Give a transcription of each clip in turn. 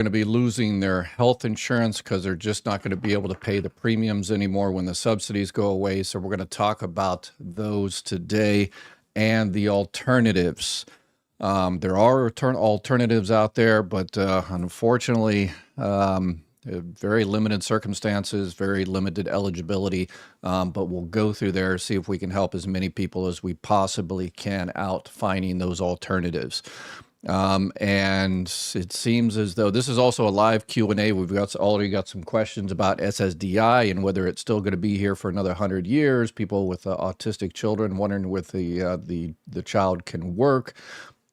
going to be losing their health insurance because they're just not going to be able to pay the premiums anymore when the subsidies go away. So we're going to talk about those today and the alternatives. There are alternatives out there, but unfortunately, very limited circumstances, very limited eligibility, but we'll go through there, see if we can help as many people as we possibly can out finding those alternatives. And it seems as though this is also a live Q&A. We've already got some questions about SSDI and whether it's still going to be here for another 100 years. People with autistic children wondering if the child can work.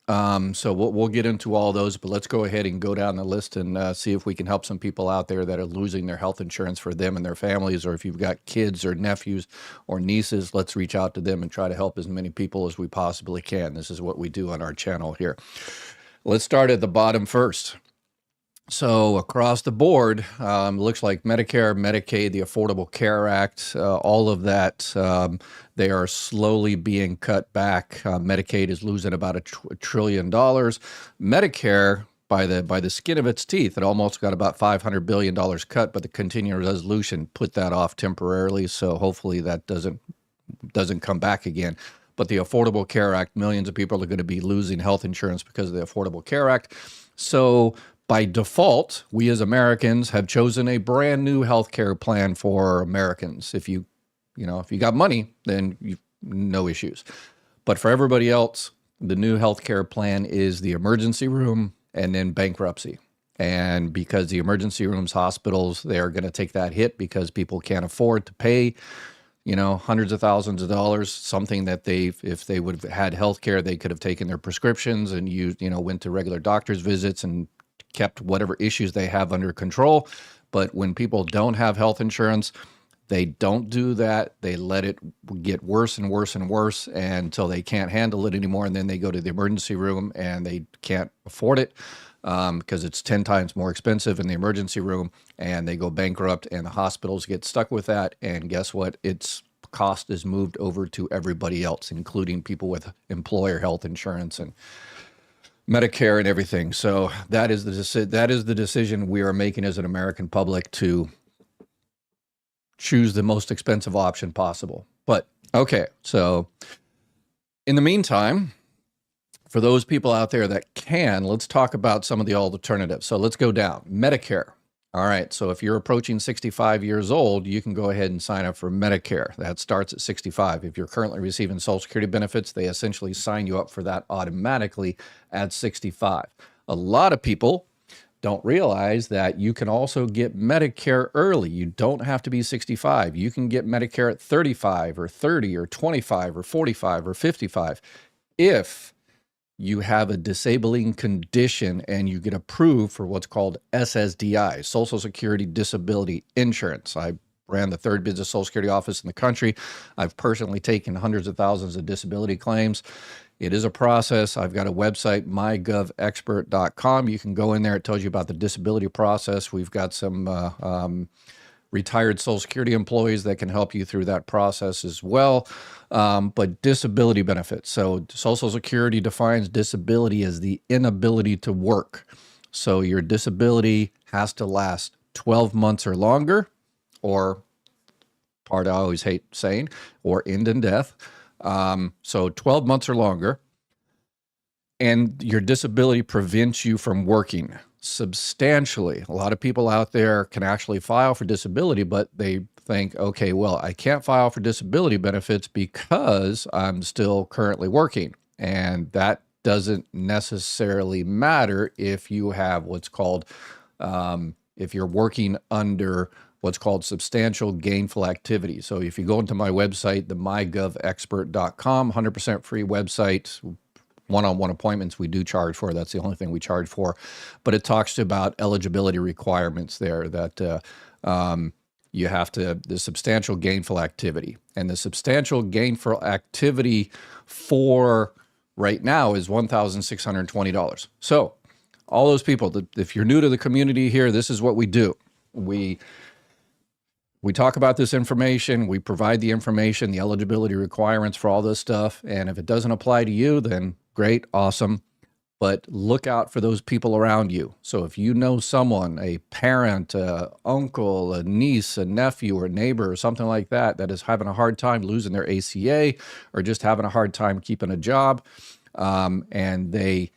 So we'll get into all those, but let's go ahead and go down the list and see if we can help some people out there that are losing their health insurance for them and their families, or if you've got kids or nephews or nieces, let's reach out to them and try to help as many people as we possibly can. This is what we do on our channel here. Let's start at the bottom first. So across the board, looks like Medicare, Medicaid, the Affordable Care Act, all of that, they are slowly being cut back. Medicaid is losing about $1 trillion. Medicare, by the skin of its teeth, it almost got about $500 billion cut, but the continuing resolution put that off temporarily. So hopefully that doesn't come back again. But the Affordable Care Act, millions of people are going to be losing health insurance because of the Affordable Care Act. So by default, we as Americans have chosen a brand new healthcare plan for Americans. If you got money, then no issues. But for everybody else, the new healthcare plan is the emergency room and then bankruptcy. And because the emergency rooms, hospitals, they're going to take that hit because people can't afford to pay, hundreds of thousands of dollars, something that if they would have had healthcare, they could have taken their prescriptions and went to regular doctor's visits and kept whatever issues they have under control. But when people don't have health insurance, they don't do that. They let it get worse and worse and worse until they can't handle it anymore. And then they go to the emergency room and they can't afford it because it's 10 times more expensive in the emergency room, and they go bankrupt, and the hospitals get stuck with that. And guess what? Its cost is moved over to everybody else, including people with employer health insurance and Medicare and everything. So that is the decision we are making as an American public, to choose the most expensive option possible. But okay, so in the meantime, for those people out there that can, let's talk about some of the alternatives. So let's go down. Medicare. All right, so if you're approaching 65 years old, you can go ahead and sign up for Medicare. That starts at 65. If you're currently receiving Social Security benefits, they essentially sign you up for that automatically at 65. A lot of people don't realize that you can also get Medicare early. You don't have to be 65. You can get Medicare at 35 or 30 or 25 or 45 or 55 if you have a disabling condition and you get approved for what's called SSDI, Social Security Disability Insurance. I ran the third business Social Security office in the country. I've personally taken hundreds of thousands of disability claims. It is a process. I've got a website, mygovexpert.com. You can go in there. It tells you about the disability process. We've got some retired Social Security employees that can help you through that process as well. But disability benefits. So Social Security defines disability as the inability to work. So your disability has to last 12 months or longer, or part I always hate saying, or end in death. So 12 months or longer. And your disability prevents you from working substantially. A lot of people out there can actually file for disability, but they think, okay, well, I can't file for disability benefits because I'm still currently working. And that doesn't necessarily matter if you have what's called, if you're working under what's called substantial gainful activity. So if you go into my website, the mygovexpert.com, 100% free website, one-on-one appointments we do charge for. That's the only thing we charge for. But it talks about eligibility requirements there, that you have to, the substantial gainful activity. And the substantial gainful activity for right now is $1,620. So all those people, if you're new to the community here, this is what we do. We talk about this information, we provide the information, the eligibility requirements for all this stuff, and if it doesn't apply to you, then great, awesome. but look out for those people around you. So if you know someone, a parent, a uncle, a niece, a nephew, or a neighbor, or something like that, that is having a hard time losing their ACA or just having a hard time keeping a job, and they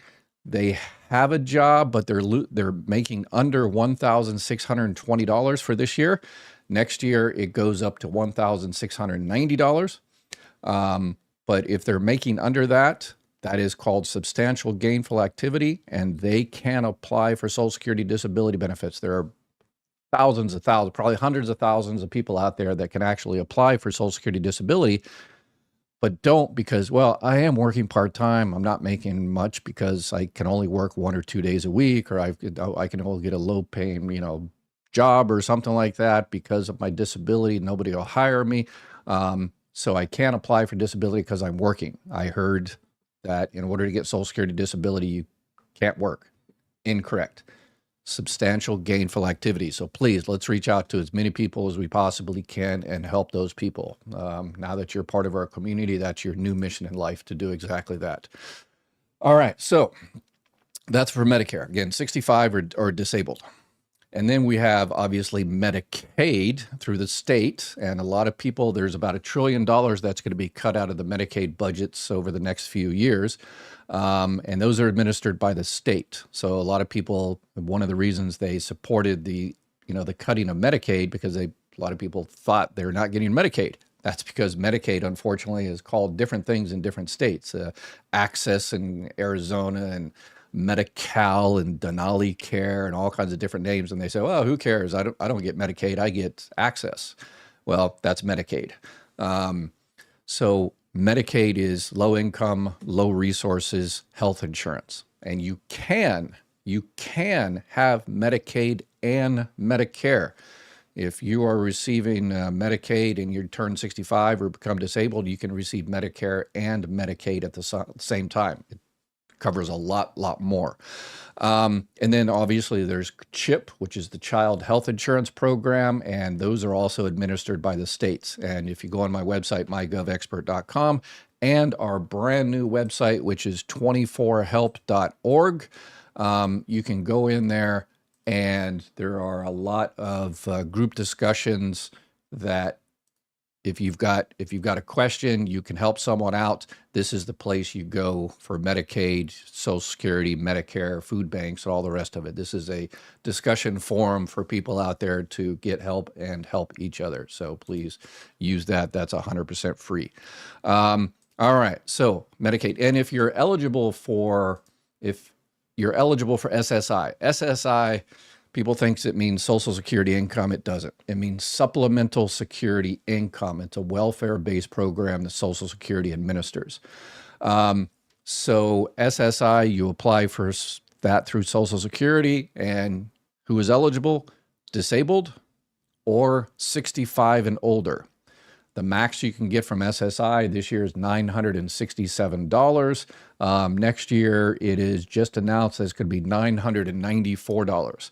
have a job, but they're making under $1,620 for this year. Next year, it goes up to $1,690. But if they're making under that, that is called substantial gainful activity, and they can apply for Social Security disability benefits. There are thousands, probably hundreds of thousands of people out there that can actually apply for Social Security disability, but don't because, well, I am working part-time. I'm not making much because I can only work 1 or 2 days a week, or I can only get a low-paying, job or something like that because of my disability. Nobody will hire me. So I can't apply for disability because I'm working. I heard that in order to get Social Security disability, you can't work. Incorrect. Substantial gainful activity. So please, let's reach out to as many people as we possibly can and help those people. Now that you're part of our community, that's your new mission in life, to do exactly that. All right, so that's for Medicare. Again, 65 or disabled. And then we have, obviously, Medicaid through the state. And a lot of people, there's about $1 trillion that's going to be cut out of the Medicaid budgets over the next few years. And those are administered by the state. So a lot of people, one of the reasons they supported the cutting of Medicaid, because a lot of people thought they're not getting Medicaid. That's because Medicaid, unfortunately, is called different things in different states. Access in Arizona, and Medi-Cal and Denali Care and all kinds of different names. And they say, well, who cares? I don't get Medicaid, I get Access. Well, that's Medicaid. So Medicaid is low income, low resources health insurance. And you can have Medicaid and Medicare. If you are receiving Medicaid and you turn 65 or become disabled, you can receive Medicare and Medicaid at the same time. It covers a lot more. And then obviously there's CHIP, which is the Child Health Insurance Program, and those are also administered by the states. And if you go on my website, mygovexpert.com, and our brand new website, which is 24help.org, you can go in there, and there are a lot of group discussions that if you've got a question, you can help someone out. This is the place you go for Medicaid, Social Security, Medicare, food banks, and all the rest of it. This is a discussion forum for people out there to get help and help each other. So please use that. That's 100% free. All right. So Medicaid, and if you're eligible for SSI, people think it means Social Security income. It doesn't. It means supplemental security income. It's a welfare-based program that Social Security administers. So SSI, you apply for that through Social Security, and who is eligible? Disabled or 65 and older. The max you can get from SSI this year is $967. Next year, it is just announced that it's going to be $994.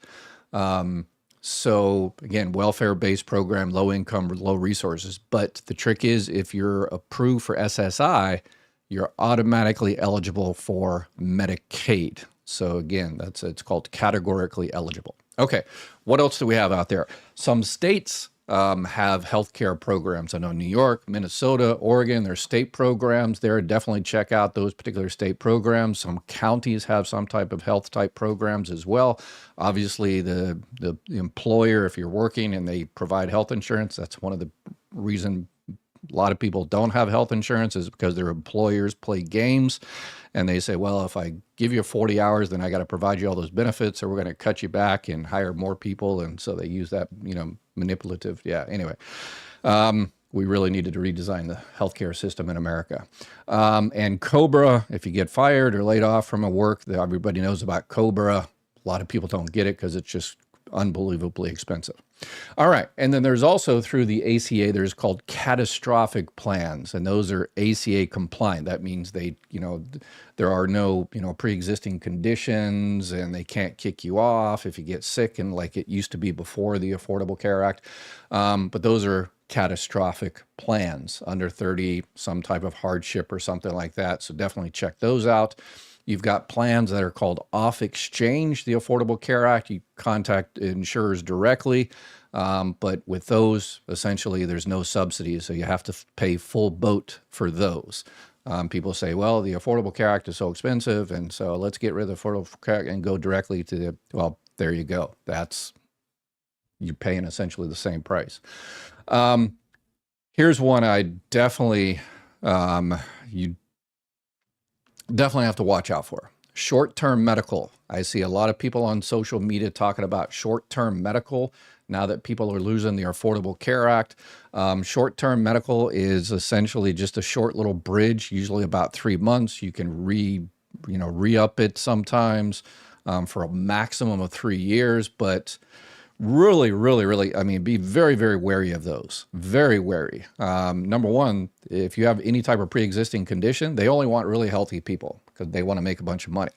So again, welfare-based program, low income, low resources. But the trick is, if you're approved for SSI, you're automatically eligible for Medicaid. So again, it's called categorically eligible. Okay, what else do we have out there? Some states have healthcare programs. I know New York, Minnesota, Oregon, there's state programs there. Definitely check out those particular state programs. Some counties have some type of health type programs as well. Obviously, the employer, if you're working and they provide health insurance, that's one of the reasons a lot of people don't have health insurance, is because their employers play games and they say, well, if I give you 40 hours, then I got to provide you all those benefits, or we're going to cut you back and hire more people. And so they use that, manipulative. Yeah. Anyway, we really needed to redesign the healthcare system in America. And COBRA, if you get fired or laid off from a work, everybody knows about COBRA. A lot of people don't get it because it's just unbelievably expensive. All right. And then there's also, through the ACA, there's called catastrophic plans, and those are ACA compliant. That means there are no, pre-existing conditions, and they can't kick you off if you get sick, and like it used to be before the Affordable Care Act. But those are catastrophic plans under 30, some type of hardship or something like that. So definitely check those out. You've got plans that are called off exchange, the Affordable Care Act. You contact insurers directly. But with those, essentially, there's no subsidies, so you have to pay full boat for those. People say, well, the Affordable Care Act is so expensive, and so let's get rid of the Affordable Care Act and go directly to the, well, there you go. You're paying essentially the same price. Here's one I definitely, you definitely have to watch out for. Short-term medical. I see a lot of people on social media talking about short-term medical now that people are losing the Affordable Care Act. Short-term medical is essentially just a short little bridge, usually about 3 months. You can re-up it sometimes for a maximum of 3 years, but really, really, really, I mean, be very, very wary of those. Very wary. Number one, if you have any type of pre-existing condition, they only want really healthy people because they want to make a bunch of money.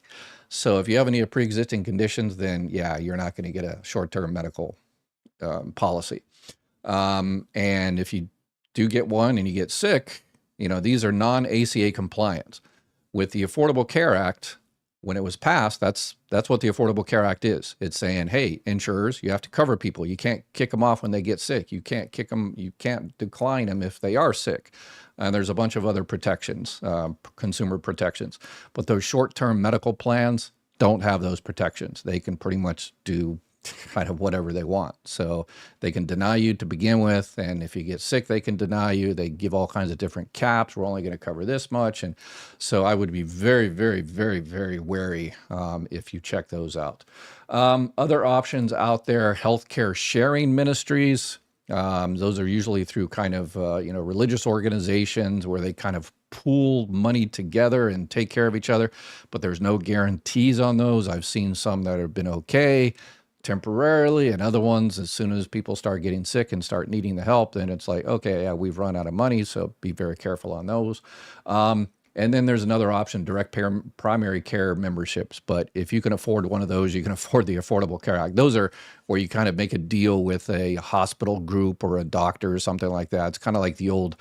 So if you have any pre-existing conditions, then yeah, you're not going to get a short-term medical policy. And if you do get one and you get sick, these are non-ACA compliant. With the Affordable Care Act, when it was passed, that's what the Affordable Care Act is. It's saying, hey, insurers, you have to cover people. You can't kick them off when they get sick. You can't kick them. You can't decline them if they are sick. And there's a bunch of other protections, consumer protections. But those short-term medical plans don't have those protections. They can pretty much do kind of whatever they want. So they can deny you to begin with, and if you get sick, they can deny you. They give all kinds of different caps. We're only going to cover this much. And so I would be very, very, very, very wary if you check those out. Other options out there, healthcare sharing ministries. Those are usually through kind of, religious organizations where they kind of pool money together and take care of each other, but there's no guarantees on those. I've seen some that have been okay temporarily, and other ones, as soon as people start getting sick and start needing the help, then it's like, okay, yeah, we've run out of money, so be very careful on those. And then there's another option, direct primary care memberships. But if you can afford one of those, you can afford the Affordable Care Act. Those are where you kind of make a deal with a hospital group or a doctor or something like that. It's kind of like the old,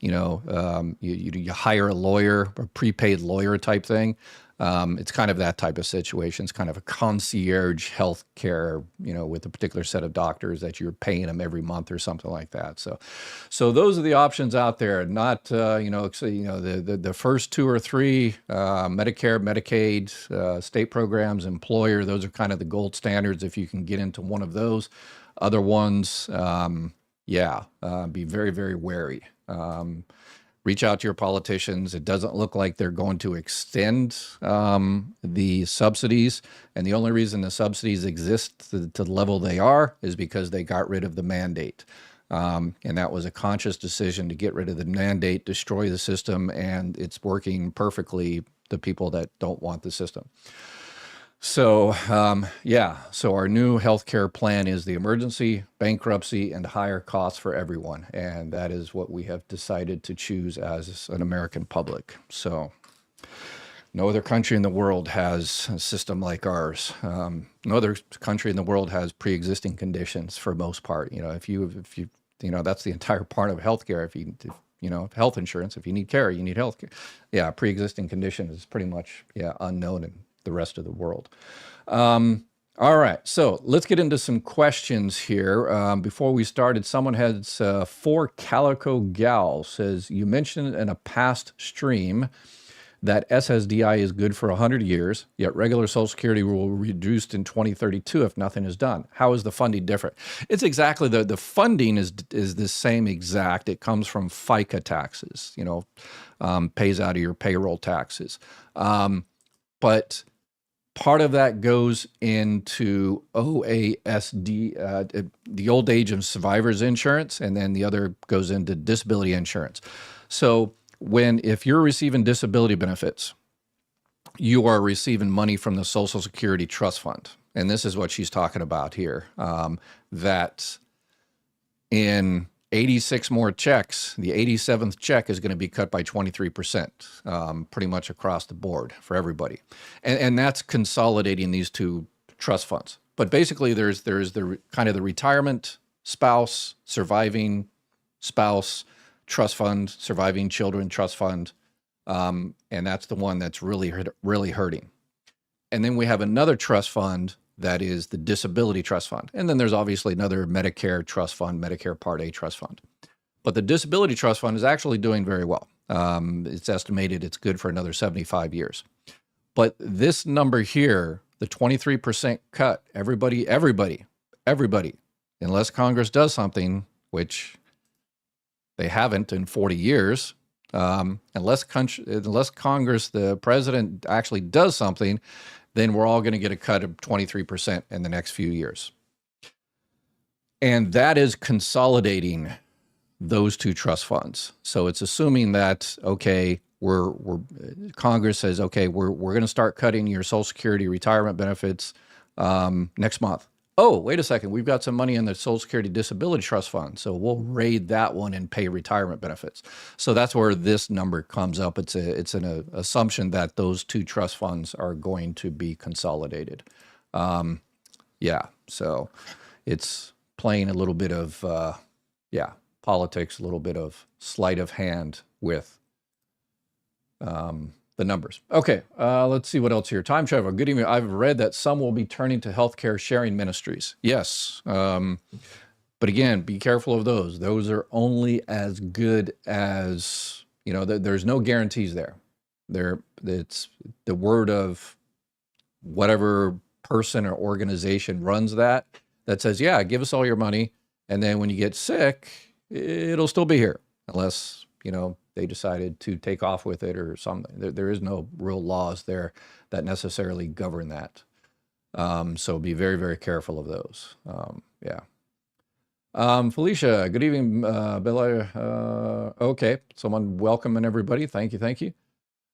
you hire a lawyer, a prepaid lawyer type thing. It's kind of that type of situation. It's kind of a concierge health care, with a particular set of doctors that you're paying them every month or something like that. So those are the options out there. Not, the first 2 or 3, Medicare, Medicaid, state programs, employer, those are kind of the gold standards if you can get into one of those. Other ones, be very, very wary. Reach out to your politicians. It doesn't look like they're going to extend the subsidies. And the only reason the subsidies exist to the level they are is because they got rid of the mandate. And that was a conscious decision to get rid of the mandate, destroy the system, and it's working perfectly, the people that don't want the system. So, so our new healthcare plan is the emergency, bankruptcy, and higher costs for everyone. And that is what we have decided to choose as an American public. So no other country in the world has a system like ours. No other country in the world has pre-existing conditions for most part. If you that's the entire part of healthcare. If health insurance, if you need care, you need healthcare. Yeah, pre-existing condition is pretty much, unknown in the rest of the world. All right, so let's get into some questions here. Before we started, someone has 4 Calico Gal says, you mentioned in a past stream that SSDI is good for 100 years, yet regular Social Security will be reduced in 2032 if nothing is done. How is the funding different? It's exactly, the funding is the same exact. It comes from FICA taxes, pays out of your payroll taxes. But part of that goes into OASD, the old age of survivors insurance, and then the other goes into disability insurance. So if you're receiving disability benefits, you are receiving money from the Social Security Trust Fund. And this is what she's talking about here, that in 86 more checks, the 87th check is going to be cut by 23%, pretty much across the board for everybody. And that's consolidating these 2 trust funds. But basically there's the kind of the retirement spouse, surviving spouse trust fund, surviving children trust fund, And that's the one that's really hurting. And then we have another trust fund that is the disability trust fund. And then there's obviously another Medicare trust fund, Medicare Part A trust fund. But the disability trust fund is actually doing very well. It's estimated it's good for another 75 years. But this number here, the 23% cut, everybody, unless Congress does something, which they haven't in 40 years, unless Congress, the president actually does something, then we're all going to get a cut of 23% in the next few years. And that is consolidating those two trust funds. So it's assuming that, okay, Congress says, okay, we're going to start cutting your Social Security retirement benefits next month. Oh, wait a second, we've got some money in the Social Security Disability Trust Fund, so we'll raid that one and pay retirement benefits. So that's where this number comes up. It's an assumption that those two trust funds are going to be consolidated. Yeah, so it's playing a little bit of, politics, a little bit of sleight of hand with the numbers. Okay, let's see what else here. Time travel. Good evening. I've read that some will be turning to healthcare sharing ministries. Yes, but again, be careful of those. Those are only as good as, there's no guarantees there. It's the word of whatever person or organization runs that says, yeah, give us all your money, and then when you get sick, it'll still be here, unless, they decided to take off with it or something. There is no real laws there that necessarily govern that. So be very, very careful of those. Felicia, good evening, Bill. Okay, someone welcoming everybody. Thank you.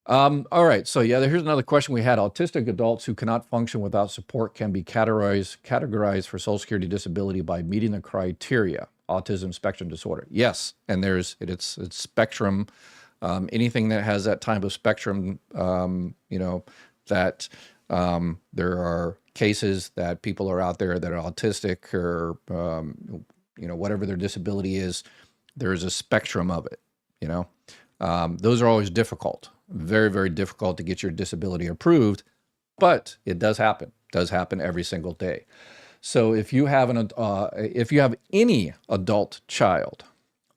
All right, so here's another question we had. Autistic adults who cannot function without support can be categorized for Social Security disability by meeting the criteria. Autism spectrum disorder. Yes, and it's spectrum. Anything that has that type of spectrum, that there are cases that people are out there that are autistic or, whatever their disability is, there's a spectrum of it, Those are always difficult, very, very difficult to get your disability approved, but it does happen. Every single day. So if you have any adult child,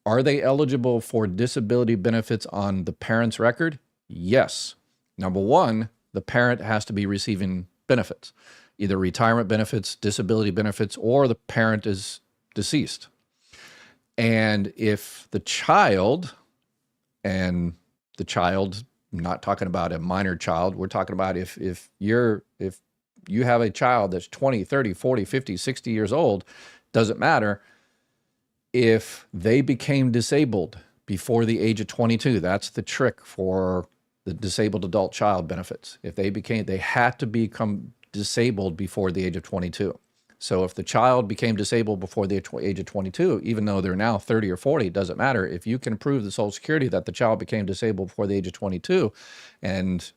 are they eligible for disability benefits on the parent's record? Yes. Number one, the parent has to be receiving benefits, either retirement benefits, disability benefits, or the parent is deceased. And if the child, I'm not talking about a minor child, we're talking about if you have a child that's 20, 30, 40, 50, 60 years old, doesn't matter. If they became disabled before the age of 22, that's the trick for the disabled adult child benefits. If they had to become disabled before the age of 22. So if the child became disabled before the age of 22, even though they're now 30 or 40, it doesn't matter. If you can prove the Social Security that the child became disabled before the age of 22, and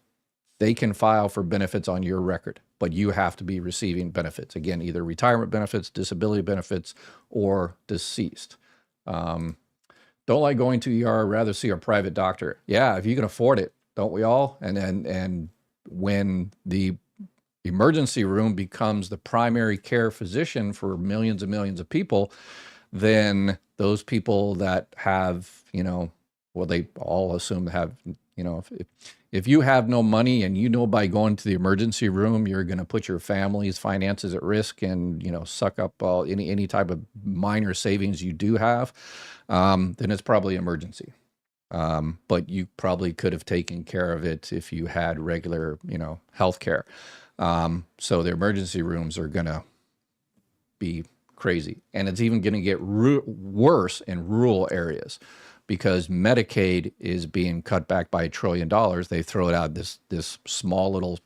they can file for benefits on your record, but you have to be receiving benefits. Again, either retirement benefits, disability benefits, or deceased. Don't like going to ER, rather see a private doctor. Yeah, if you can afford it, don't we all? And when the emergency room becomes the primary care physician for millions and millions of people, then those people that have, they all assume to have, if you have no money and by going to the emergency room, you're going to put your family's finances at risk and, suck up any type of minor savings you do have, then it's probably emergency. But you probably could have taken care of it if you had regular, health care. So the emergency rooms are going to be crazy. And it's even going to get worse in rural areas, because Medicaid is being cut back by $1 trillion. They throw it out this small little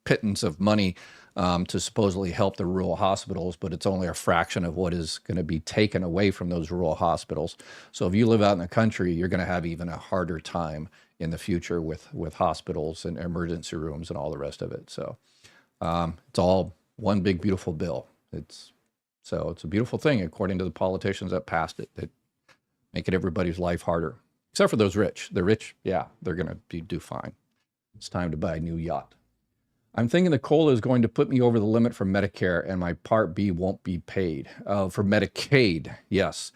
pittance of money to supposedly help the rural hospitals, but it's only a fraction of what is going to be taken away from those rural hospitals. So if you live out in the country, you're going to have even a harder time in the future with hospitals and emergency rooms and all the rest of it. So it's all one big beautiful bill. It's a beautiful thing, according to the politicians that passed it. Making everybody's life harder. except for those rich. The rich, yeah, they're going to do fine. It's time to buy a new yacht. I'm thinking the COLA is going to put me over the limit for Medicare and my Part B won't be paid. For Medicaid, yes.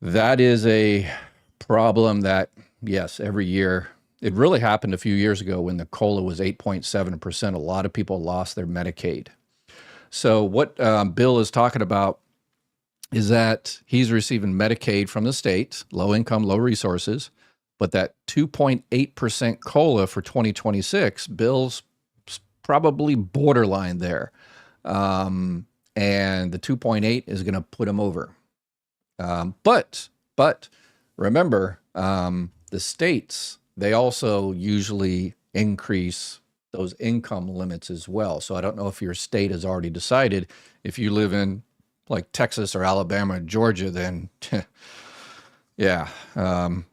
That is a problem that, yes, every year. It really happened a few years ago when the COLA was 8.7%. A lot of people lost their Medicaid. So what Bill is talking about is that he's receiving Medicaid from the state, low income, low resources, but that 2.8% COLA for 2026, Bill's probably borderline there. And the 2.8 is going to put him over. But remember, the states, they also usually increase those income limits as well. So I don't know if your state has already decided. If you live in like Texas or Alabama or Georgia, then yeah,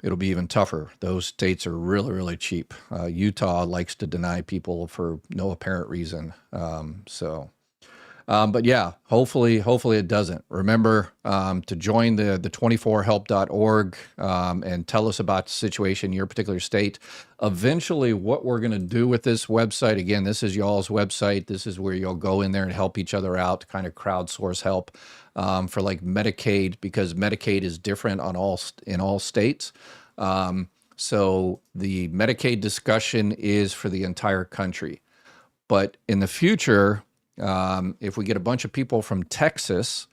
it'll be even tougher. Those states are really, really cheap. Utah likes to deny people for no apparent reason. But yeah, hopefully it doesn't. Remember to join the 24help.org and tell us about the situation in your particular state. Eventually, what we're going to do with this website, again, this is y'all's website. This is where you'll go in there and help each other out, kind of crowdsource help for like Medicaid, because Medicaid is different in all states. So the Medicaid discussion is for the entire country. But in the future, if we get a bunch of people from Texas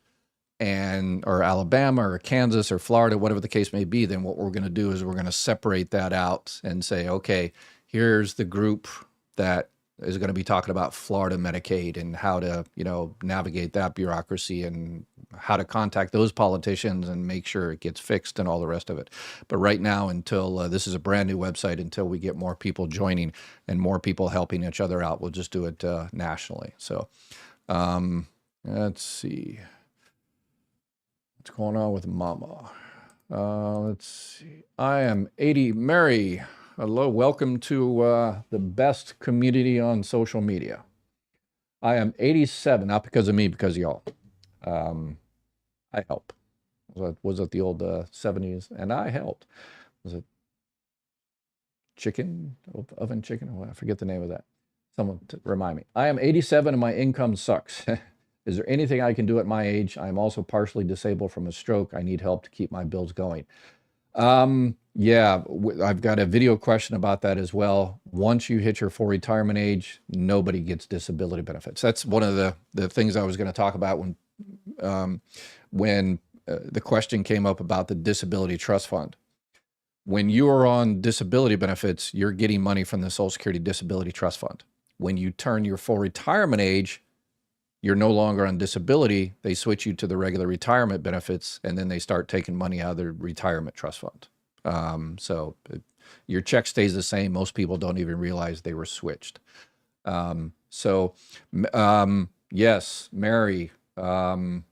or Alabama or Kansas or Florida, whatever the case may be, then what we're going to do is we're going to separate that out and say, okay, here's the group that is going to be talking about Florida Medicaid and how to, navigate that bureaucracy and how to contact those politicians and make sure it gets fixed and all the rest of it. But right now, until this is a brand new website, until we get more people joining and more people helping each other out, we'll just do it nationally. So let's see. What's going on with Mama? Let's see. I am 80. Mary, hello. Welcome to the best community on social media. I am 87, not because of me, because of y'all. I help. Was it the old 70s? And I helped. Was it chicken? Oven chicken? Oh, I forget the name of that. Someone remind me. I am 87 and my income sucks. Is there anything I can do at my age? I'm also partially disabled from a stroke. I need help to keep my bills going. Yeah, I've got a video question about that as well. Once you hit your full retirement age, nobody gets disability benefits. That's one of the things I was going to talk about when the question came up about the disability trust fund. When you are on disability benefits, you're getting money from the Social Security Disability Trust Fund. When you turn your full retirement age, you're no longer on disability. They switch you to the regular retirement benefits, and then they start taking money out of their retirement trust fund. Your check stays the same. Most people don't even realize they were switched. Yes, Mary, for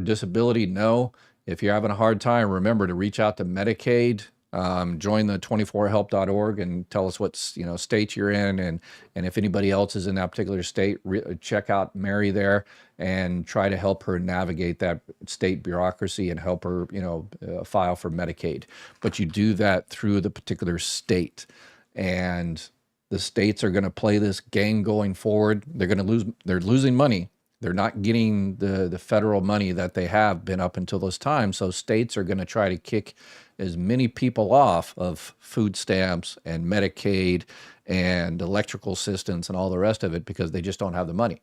disability, no. If you're having a hard time, remember to reach out to Medicaid. Join the 24help.org and tell us what state you're in, and if anybody else is in that particular state, check out Mary there and try to help her navigate that state bureaucracy and help her file for Medicaid. But you do that through the particular state, and the states are going to play this game going forward. They're losing money. They're not getting the federal money that they have been up until this time. So states are going to try to kick as many people off of food stamps and Medicaid and electrical assistance and all the rest of it because they just don't have the money.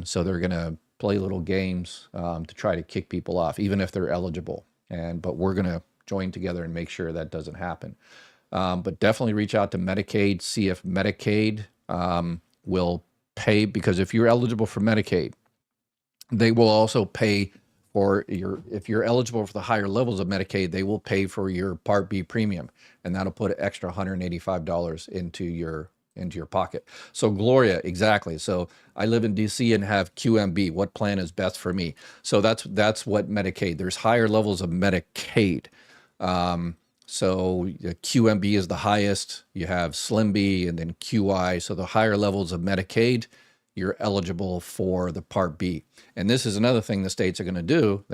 So they're going to play little games to try to kick people off, even if they're eligible. But we're going to join together and make sure that doesn't happen. But definitely reach out to Medicaid, see if Medicaid will pay, because if you're eligible for Medicaid, they will also pay for if you're eligible for the higher levels of Medicaid, they will pay for your Part B premium, and that'll put an extra $185 into your pocket. So Gloria, exactly. So I live in DC and have QMB. What plan is best for me? So that's what Medicaid. There's higher levels of Medicaid. So QMB is the highest. You have Slim B and then QI. So the higher levels of Medicaid, you're eligible for the Part B. And this is another thing the states are going to do.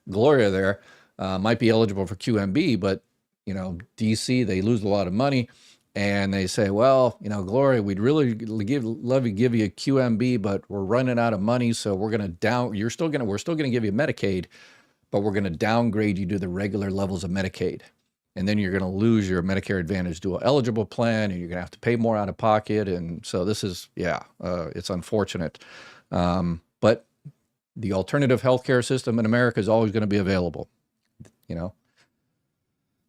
Gloria there might be eligible for QMB, but DC, they lose a lot of money. And they say, well, Gloria, we'd really love to give you a QMB, but we're running out of money. So we're going to we're still going to give you Medicaid, but we're going to downgrade you to the regular levels of Medicaid. And then you're going to lose your Medicare Advantage dual eligible plan, and you're going to have to pay more out of pocket. And so this is, it's unfortunate. But the alternative healthcare system in America is always going to be available. The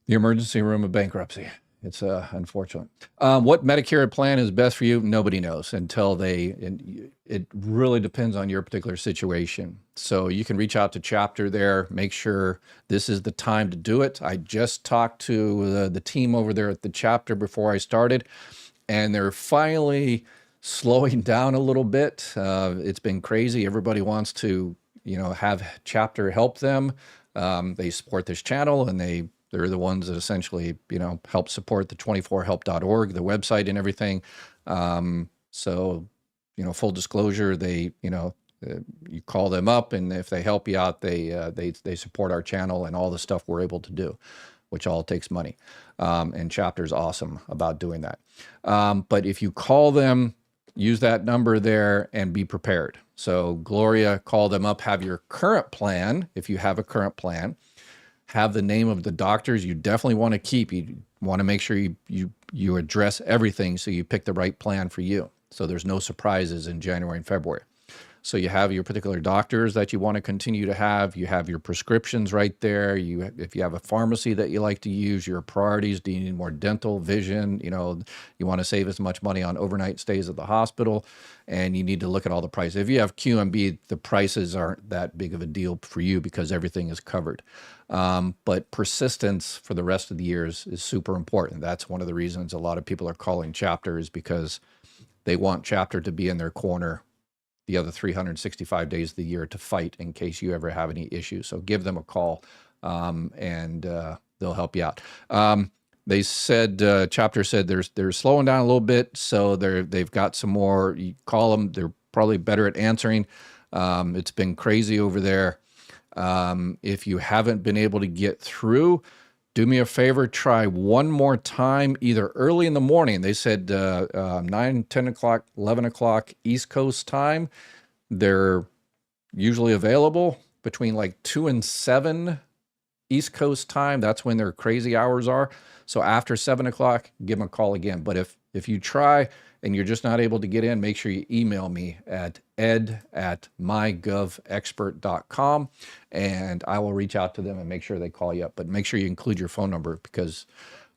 emergency room of bankruptcy. It's unfortunate. What Medicare plan is best for you? Nobody knows until it really depends on your particular situation. So you can reach out to Chapter there, make sure this is the time to do it. I just talked to the team over there at the Chapter before I started, and they're finally slowing down a little bit. It's been crazy. Everybody wants to, have Chapter help them. They support this channel, and they're the ones that essentially, help support the 24help.org, the website and everything. So, full disclosure, they, you call them up, and if they help you out, they support our channel and all the stuff we're able to do, which all takes money. And Chapter's awesome about doing that. But if you call them, use that number there and be prepared. So Gloria, call them up, have your current plan, if you have a current plan, have the name of the doctors you definitely want to keep. You want to make sure you address everything so you pick the right plan for you. So there's no surprises in January and February. So you have your particular doctors that you want to continue to have. You have your prescriptions right there. If you have a pharmacy that you like to use, your priorities. Do you need more dental, vision? You want to save as much money on overnight stays at the hospital, and you need to look at all the prices. If you have QMB, the prices aren't that big of a deal for you because everything is covered. But persistence for the rest of the years is super important. That's one of the reasons a lot of people are calling Chapter, is because they want Chapter to be in their corner the other 365 days of the year to fight in case you ever have any issues. So give them a call, and they'll help you out. They said, Chapter said they're slowing down a little bit, so they've got some more. You call them, they're probably better at answering. It's been crazy over there. If you haven't been able to get through, do me a favor, try one more time, either early in the morning. They said 9, 10 o'clock, 11 o'clock East Coast time. They're usually available between like 2 and 7 East Coast time. That's when their crazy hours are. So after 7 o'clock, give them a call again. But if you try and you're just not able to get in, make sure you email me at ed@mygovexpert.com, and I will reach out to them and make sure they call you up. But make sure you include your phone number because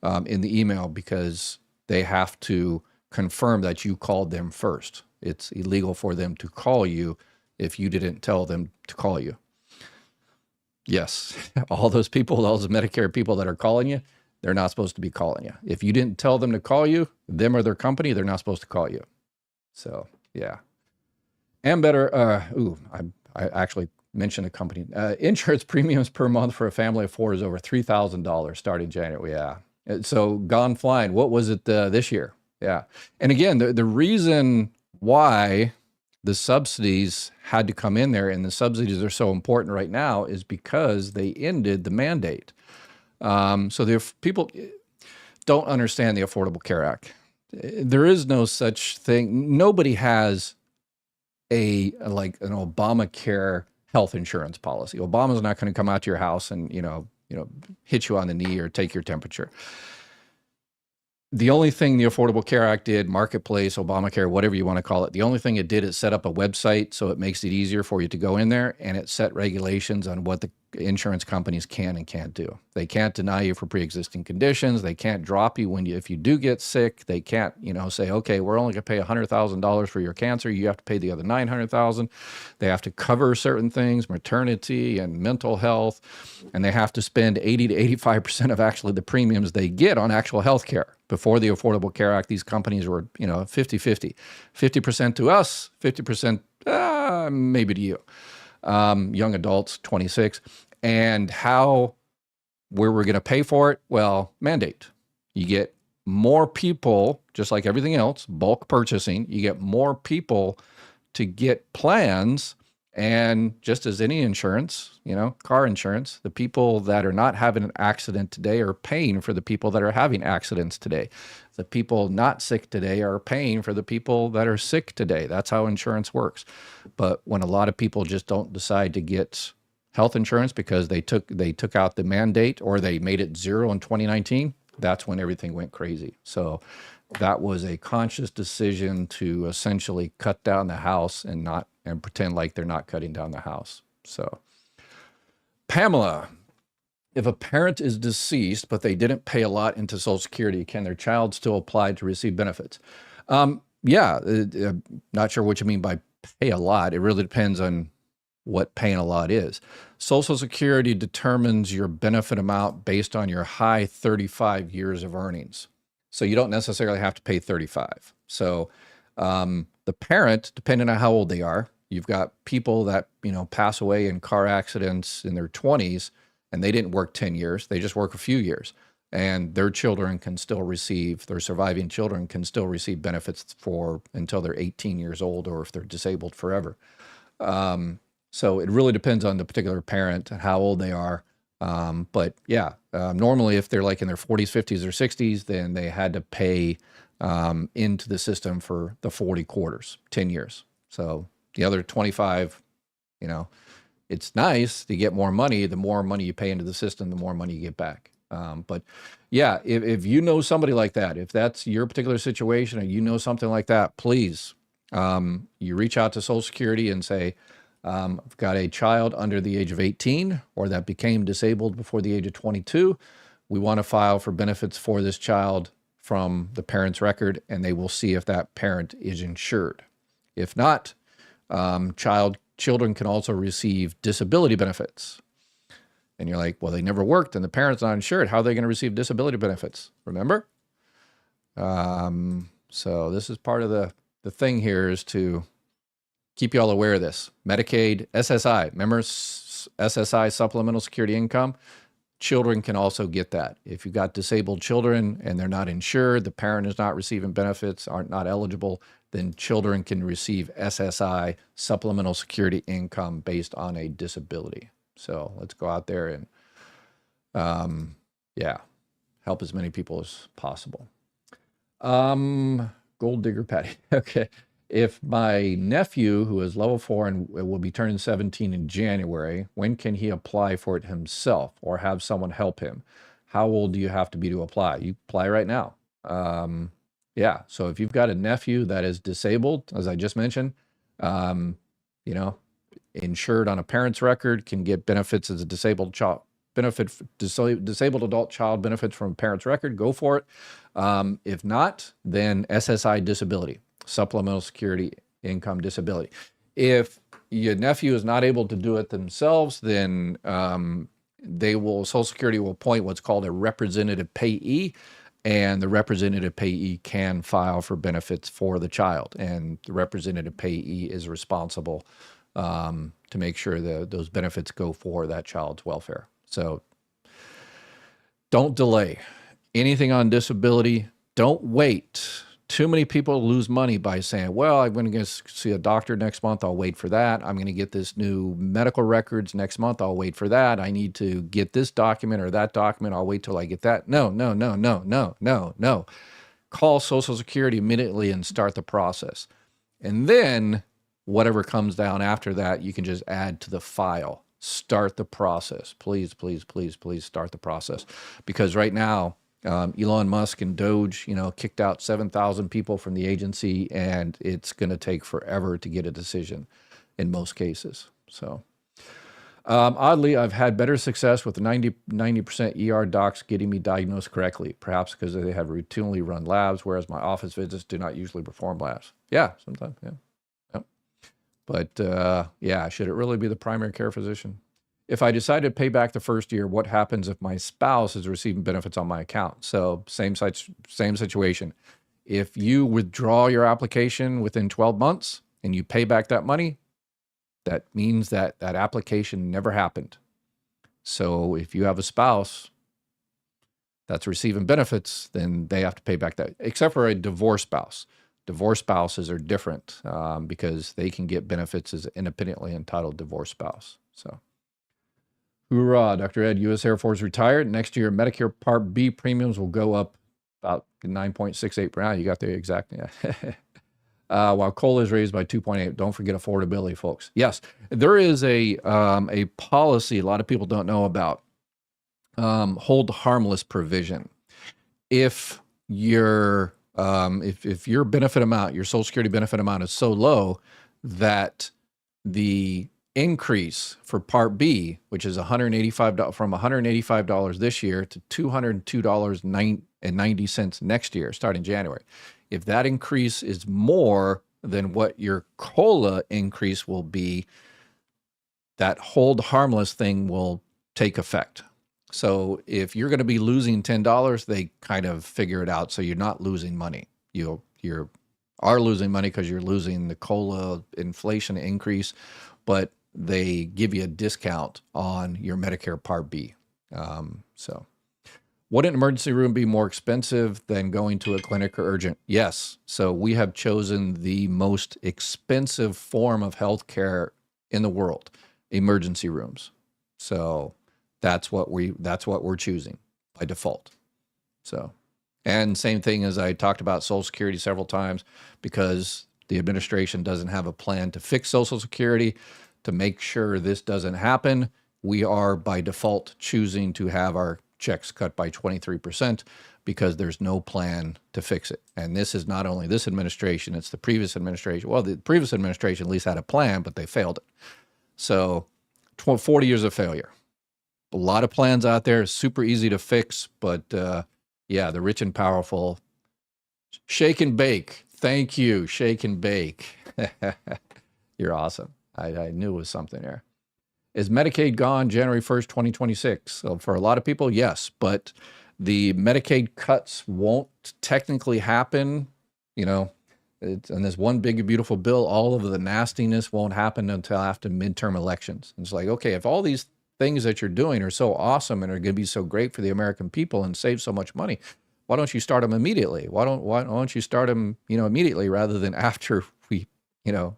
in the email, because they have to confirm that you called them first. It's illegal for them to call you if you didn't tell them to call you. Yes, all those people, all those Medicare people that are calling you, they're not supposed to be calling you. If you didn't tell them to call you, them or their company, they're not supposed to call you. So, yeah. And better, I actually mentioned a company. Insurance premiums per month for a family of 4 is over $3,000 starting January. Yeah. So gone flying. What was it this year? Yeah. And again, the reason why the subsidies had to come in there, and the subsidies are so important right now, is because they ended the mandate. So if people don't understand the Affordable Care Act, there is no such thing. Nobody has like an Obamacare health insurance policy. Obama's not going to come out to your house and, hit you on the knee or take your temperature. The only thing the Affordable Care Act did, Marketplace, Obamacare, whatever you want to call it, the only thing it did is set up a website so it makes it easier for you to go in there, and it set regulations on what the insurance companies can and can't do. They can't deny you for pre-existing conditions. They can't drop you if you do get sick. They can't, say, okay, we're only going to pay $100,000 for your cancer. You have to pay the other $900,000. They have to cover certain things, maternity and mental health, and they have to spend 80 to 85% of actually the premiums they get on actual health care. Before the Affordable Care Act, these companies were, 50-50. 50% to us, 50% maybe to you. Young adults, 26. And where we're going to pay for it? Well, mandate. You get more people, just like everything else, bulk purchasing. You get more people to get plans, And just as any insurance, car insurance, the people that are not having an accident today are paying for the people that are having accidents today. The people not sick today are paying for the people that are sick today. That's how insurance works. But when a lot of people just don't decide to get health insurance because they took out the mandate or they made it zero in 2019, that's when everything went crazy. So that was a conscious decision to essentially cut down the house and pretend like they're not cutting down the house. So, Pamela, if a parent is deceased, but they didn't pay a lot into Social Security, can their child still apply to receive benefits? Yeah, not sure what you mean by pay a lot. It really depends on what paying a lot is. Social Security determines your benefit amount based on your high 35 years of earnings. So you don't necessarily have to pay 35. So the parent, depending on how old they are, you've got people that, pass away in car accidents in their 20s and they didn't work 10 years. They just work a few years. And their children can still receive, their surviving children can still receive benefits for until they're 18 years old or if they're disabled forever. So it really depends on the particular parent and how old they are. But yeah, normally if they're like in their 40s, 50s, or 60s, then they had to pay into the system for the 40 quarters, 10 years. So the other 25, it's nice to get more money. The more money you pay into the system, the more money you get back. But yeah, if you know somebody like that, if that's your particular situation or you know something like that, please, you reach out to Social Security and say, I've got a child under the age of 18 or that became disabled before the age of 22. We want to file for benefits for this child from the parent's record, and they will see if that parent is insured. If not, children can also receive disability benefits. And you're like, well, they never worked and the parent's not insured. How are they going to receive disability benefits? Remember? So this is part of the thing here is to keep you all aware of this. Medicaid, SSI, remember SSI, Supplemental Security Income? Children can also get that. If you've got disabled children and they're not insured, the parent is not receiving benefits, aren't not eligible, then children can receive SSI, Supplemental Security Income, based on a disability. So let's go out there and, help as many people as possible. Gold digger Patty. Okay. If my nephew, who is level 4 and will be turning 17 in January, when can he apply for it himself or have someone help him? How old do you have to be to apply? You apply right now. So if you've got a nephew that is disabled, as I just mentioned, insured on a parent's record, can get benefits as a disabled child, disabled adult child benefits from a parent's record, go for it. If not, then SSI disability. Supplemental Security Income Disability. If your nephew is not able to do it themselves, then Social Security will appoint what's called a representative payee, and the representative payee can file for benefits for the child, and the representative payee is responsible to make sure that those benefits go for that child's welfare. So don't delay anything on disability. Don't wait. Too many people lose money by saying, well, I'm going to go see a doctor next month. I'll wait for that. I'm going to get this new medical records next month. I'll wait for that. I need to get this document or that document. I'll wait till I get that. No. Call Social Security immediately and start the process. And then whatever comes down after that, you can just add to the file. Start the process. Please, please, please, please start the process. Because right now, Elon Musk and Doge, kicked out 7,000 people from the agency, and it's going to take forever to get a decision in most cases. So, oddly, I've had better success with 90% ER docs getting me diagnosed correctly, perhaps because they have routinely run labs, whereas my office visits do not usually perform labs. Yeah, sometimes, yeah. Yep. But, should it really be the primary care physician? If I decide to pay back the first year, what happens if my spouse is receiving benefits on my account? So same situation. If you withdraw your application within 12 months and you pay back that money, that means that that application never happened. So if you have a spouse that's receiving benefits, then they have to pay back that, except for a divorced spouse. Divorced spouses are different because they can get benefits as independently entitled divorced spouse. So, hoorah, Dr. Ed, U.S. Air Force retired. Next year, Medicare Part B premiums will go up about 9.68%. You got the exact, yeah. While COLA is raised by 2.8. Don't forget affordability, folks. Yes, there is a policy a lot of people don't know about, hold harmless provision. If your if your benefit amount, your Social Security benefit amount is so low that the increase for Part B, which is $185 from $185 this year to $202.90 next year, starting January. If that increase is more than what your COLA increase will be, that hold harmless thing will take effect. So if you're going to be losing $10, they kind of figure it out. So you're not losing money. You are losing money because you're losing the COLA inflation increase, but they give you a discount on your Medicare Part B. So would an emergency room be more expensive than going to a clinic or urgent? Yes. So we have chosen the most expensive form of healthcare in the world, emergency rooms. So that's what we're choosing by default. So, and same thing as I talked about Social Security several times, because the administration doesn't have a plan to fix Social Security. To make sure this doesn't happen, we are by default choosing to have our checks cut by 23% because there's no plan to fix it. And this is not only this administration, it's the previous administration. Well, the previous administration at least had a plan, but they failed it. So 40 years of failure. A lot of plans out there, super easy to fix, but yeah, the rich and powerful, shake and bake. Thank you, shake and bake. You're awesome. I knew it was something there. Is Medicaid gone January 1st, 2026? So for a lot of people, yes, but the Medicaid cuts won't technically happen, and this one big, beautiful bill, all of the nastiness won't happen until after midterm elections. And it's like, okay, if all these things that you're doing are so awesome and are going to be so great for the American people and save so much money, why don't you start them immediately? Why don't you start them, immediately rather than after we,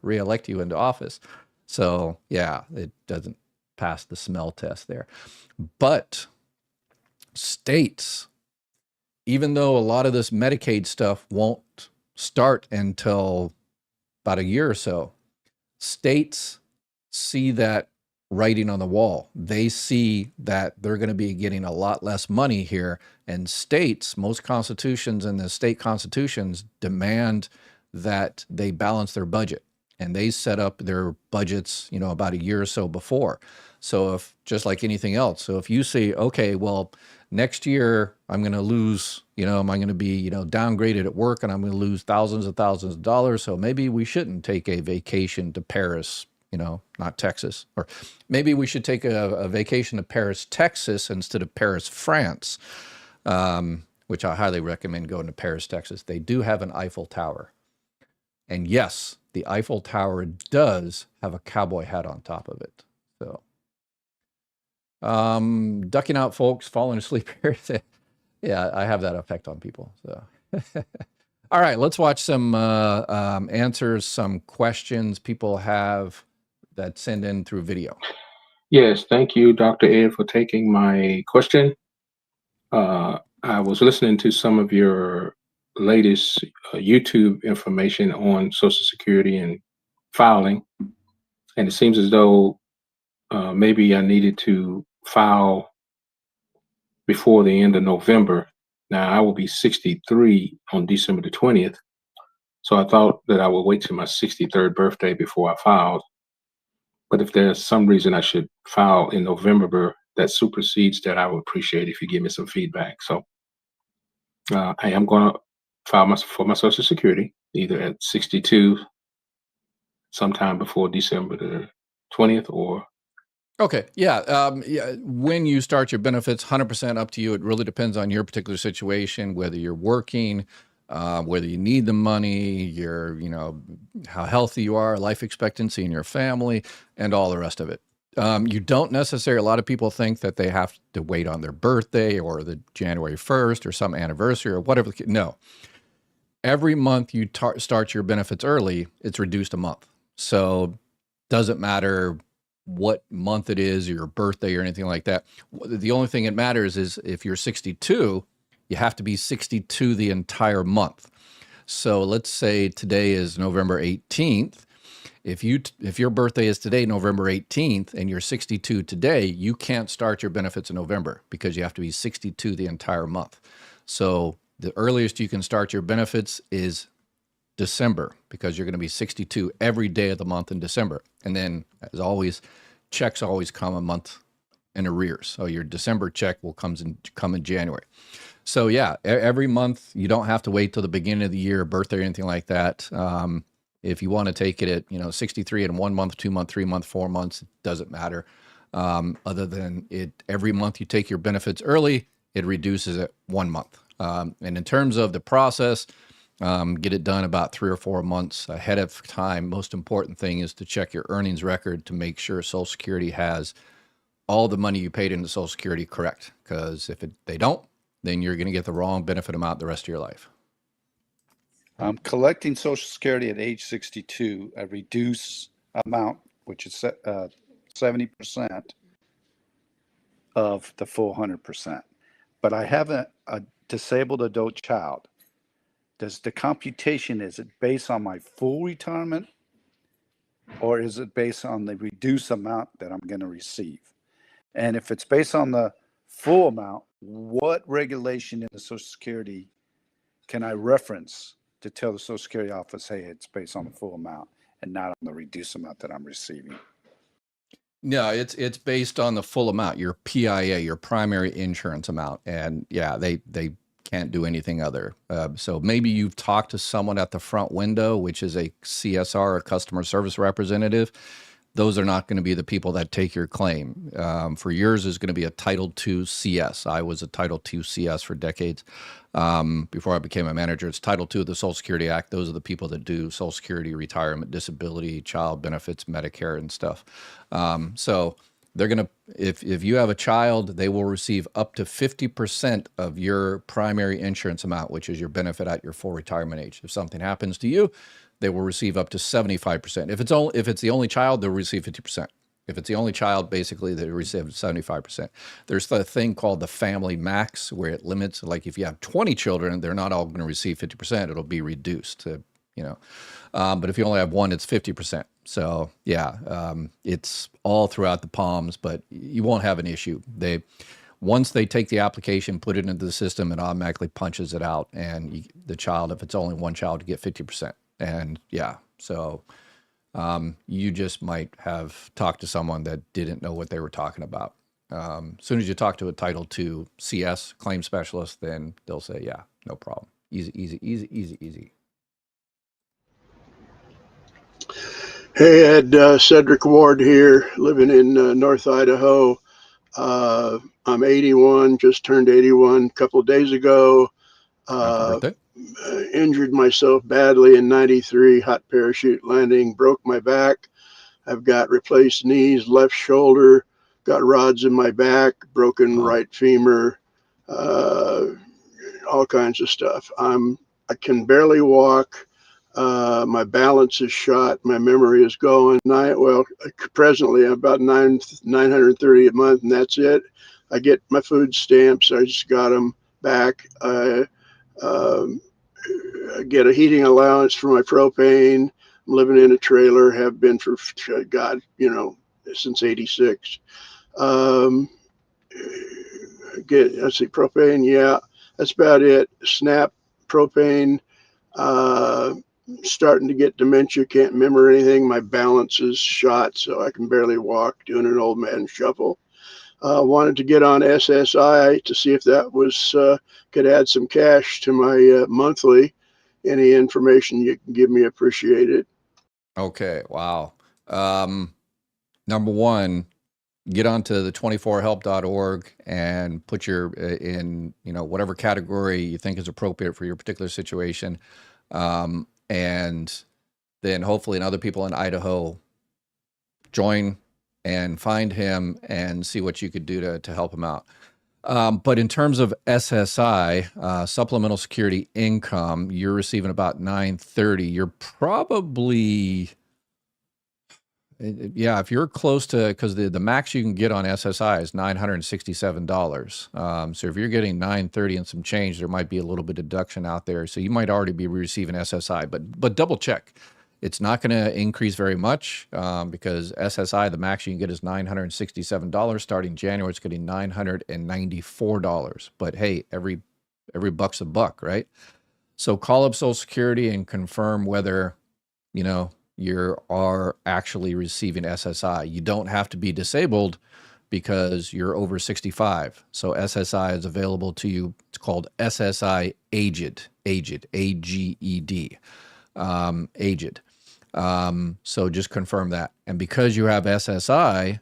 reelect you into office? So yeah, it doesn't pass the smell test there. But states, even though a lot of this Medicaid stuff won't start until about a year or so, states see that writing on the wall. They see that they're going to be getting a lot less money here. And states, most constitutions and the state constitutions demand that they balance their budget. And they set up their budgets, about a year or so before. So if, just like anything else, so if you say, okay, well, next year I'm going to lose, I'm going to be, downgraded at work and I'm going to lose thousands of dollars. So maybe we shouldn't take a vacation to Paris, not Texas. Or maybe we should take a vacation to Paris, Texas instead of Paris, France, which I highly recommend going to Paris, Texas. They do have an Eiffel Tower. And yes, the Eiffel Tower does have a cowboy hat on top of it. So, ducking out, folks, falling asleep here. Yeah, I have that effect on people. So, all right, let's watch some answers, some questions people have that send in through video. Yes, thank you, Dr. Ed, for taking my question. I was listening to some of your latest YouTube information on Social Security and filing, and it seems as though maybe I needed to file before the end of November. Now, I will be 63 on December the 20th, so I thought that I would wait till my 63rd birthday before I filed. But if there's some reason I should file in November that supersedes that, I would appreciate if you give me some feedback. So I am going to file for my Social Security either at 62 sometime before December the 20th or. Okay. Yeah. When you start your benefits, 100% up to you. It really depends on your particular situation, whether you're working, whether you need the money, how healthy you are, life expectancy in your family, and all the rest of it. You don't necessarily, a lot of people think that they have to wait on their birthday or the January 1st or some anniversary or whatever. No. every month you start your benefits early, it's reduced a month. So doesn't matter what month it is, or your birthday or anything like that. The only thing that matters is if you're 62, you have to be 62 the entire month. So let's say today is November 18th. If your birthday is today, November 18th, and you're 62 today, you can't start your benefits in November because you have to be 62 the entire month. So the earliest you can start your benefits is December, because you're going to be 62 every day of the month in December. And then, as always, checks always come a month in arrears. So your December check will come in January. So yeah, every month, you don't have to wait till the beginning of the year, birthday or anything like that. If you want to take it at 63 in 1 month, 2 month, 3 month, 4 months, it doesn't matter. Other than every month you take your benefits early, it reduces it 1 month. And in terms of the process, get it done about 3 or 4 months ahead of time. Most important thing is to check your earnings record to make sure Social Security has all the money you paid into Social Security correct. Because if they don't, then you're going to get the wrong benefit amount the rest of your life. I'm collecting Social Security at age 62, a reduced amount, which is 70% of the full 100%. But I have a disabled adult child. Does the computation, is it based on my full retirement, or is it based on the reduced amount that I'm going to receive? And if it's based on the full amount, what regulation in the Social Security can I reference to tell the Social Security office, hey, it's based on the full amount and not on the reduced amount that I'm receiving? No, it's based on the full amount, your PIA, your primary insurance amount. And yeah, they can't do anything other. So maybe you've talked to someone at the front window, which is a CSR, a customer service representative. Those are not going to be the people that take your claim. For yours is going to be a Title II CS. I was a Title II CS for decades. Before I became a manager, it's Title II of the Social Security Act. Those are the people that do Social Security, retirement, disability, child benefits, Medicare, and stuff. So they're going to, if you have a child, they will receive up to 50% of your primary insurance amount, which is your benefit at your full retirement age. If something happens to you, they will receive up to 75%. If it's the only child, they'll receive 50%. If it's the only child, basically they receive 75%. There's the thing called the family max, where it limits, like if you have 20 children, they're not all going to receive 50%. It'll be reduced to, but if you only have one, it's 50%. So yeah, it's all throughout the Palms, but you won't have an issue. Once they take the application, put it into the system, it automatically punches it out. And the child, if it's only one child, you get 50%. And yeah, so you just might have talked to someone that didn't know what they were talking about. As soon as you talk to a Title II CS claim specialist, then they'll say, yeah, no problem. Easy, easy, easy, easy, easy. Hey, Ed, Cedric Ward here, living in North Idaho. I'm 81, just turned 81 a couple of days ago. Happy birthday. Injured myself badly in 93, hot parachute landing, broke my back. I've got replaced knees, left shoulder, got rods in my back, broken right femur, all kinds of stuff. I can barely walk. My balance is shot. My memory is going. Presently I'm about 930 a month, and that's it. I get my food stamps. I just got them back. I get a heating allowance for my propane. I'm living in a trailer, have been for God, since '86. Let's see, propane. Yeah, that's about it. SNAP, propane. Starting to get dementia, can't remember anything. My balance is shot, so I can barely walk, doing an old man shuffle. Wanted to get on SSI to see if that was could add some cash to my monthly. Any information you can give me, appreciate it. Okay, wow. Number one, get onto the 24help.org and put your in whatever category you think is appropriate for your particular situation. And then hopefully other people in Idaho join and find him and see what you could do to help him out. But in terms of SSI, supplemental security income, you're receiving about $930. You're probably, yeah, if you're close to, because the max you can get on SSI is $967. So if you're getting $930 and some change, there might be a little bit of deduction out there. So you might already be receiving SSI, but double check. It's not going to increase very much because SSI, the max you can get is $967. Starting January, it's getting $994. But hey, every buck's a buck, right? So call up Social Security and confirm whether, you know, you are actually receiving SSI. You don't have to be disabled because you're over 65. So SSI is available to you. It's called SSI Aged, A-G-E-D, Aged. So just confirm that. And because you have SSI,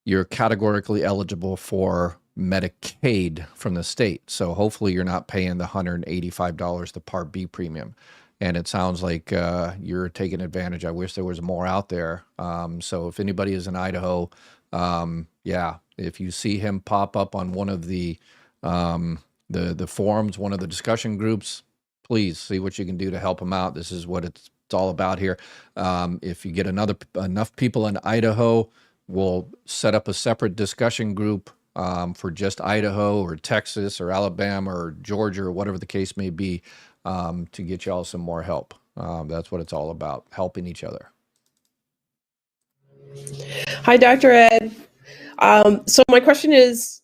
you're categorically eligible for Medicaid from the state. So hopefully you're not paying the $185, the Part B premium. And it sounds like you're taking advantage. I wish there was more out there. So if anybody is in Idaho, yeah, if you see him pop up on one of the forums, one of the discussion groups, please see what you can do to help him out. This is what it's all about here. If you get enough people in Idaho, we'll set up a separate discussion group for just Idaho or Texas or Alabama or Georgia or whatever the case may be, to get y'all some more help. That's what it's all about, helping each other. Hi, Dr. Ed. So my question is,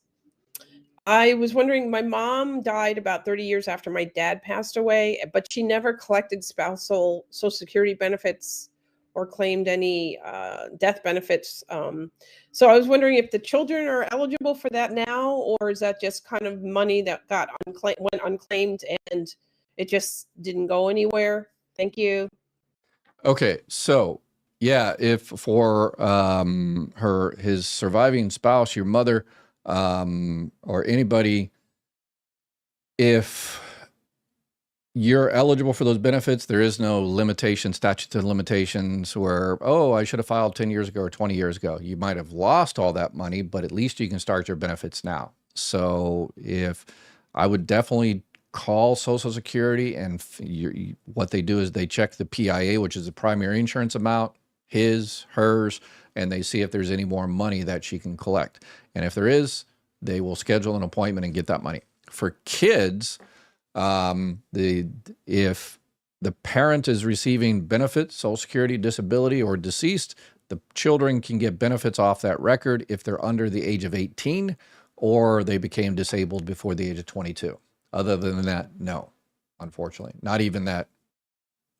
I was wondering, my mom died about 30 years after my dad passed away, but she never collected spousal Social Security benefits or claimed any death benefits. So I was wondering if the children are eligible for that now, or is that just kind of money that went unclaimed and it just didn't go anywhere? Thank you. Okay, so yeah, if for his surviving spouse, your mother, or anybody, if you're eligible for those benefits, there is no limitation, statute of limitations where, oh, I should have filed 10 years ago or 20 years ago. You might have lost all that money, but at least you can start your benefits now. So if I would definitely call Social Security, and what they do is they check the PIA, which is the primary insurance amount, his, hers, and they see if there's any more money that she can collect. And if there is, they will schedule an appointment and get that money. For kids, if the parent is receiving benefits, Social Security, disability, or deceased, the children can get benefits off that record if they're under the age of 18 or they became disabled before the age of 22. Other than that, no, unfortunately. Not even that